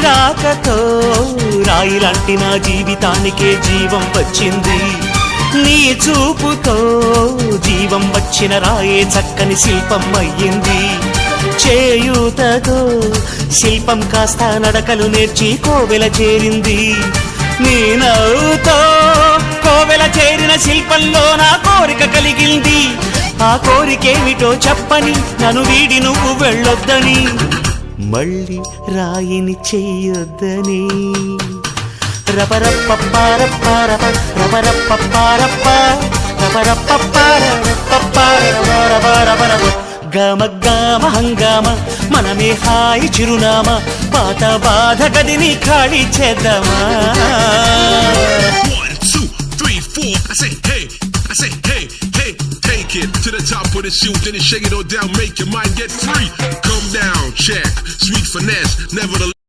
రాకతో రాయిలాంటి నా జీవితానికే జీవం వచ్చింది. నీ చూపుతో జీవం వచ్చిన రాయే చక్కని శిల్పం అయ్యింది. చేయూతతో శిల్పం కాస్త నడకలు నేర్చి కోవెల చేరింది. నీ నవ్వుతో కోవెల చేరిన శిల్పంలో నా కోరిక కలిగింది. ఆ కోరికేమిటో చెప్పని నన్ను వీడి నువ్వు వెళ్ళొద్దని, మళ్ళీ రాయిని చెయ్యొద్దని. రపరప్పపారప్పారప రపరప్పపారప్ప రపరప్పపారపపారపరపరపరపరపర గమ గమ హంగామ మనమే హాయి చిరునామా. పాత బాధ గదిని ఖాళీ చేద్దామా. 1 2 3 4 I say hey, I say hey, hey, take it to the top of the shoe, then you shake it all down, make your mind get free. Come down, check, sweet finesse, nevertheless.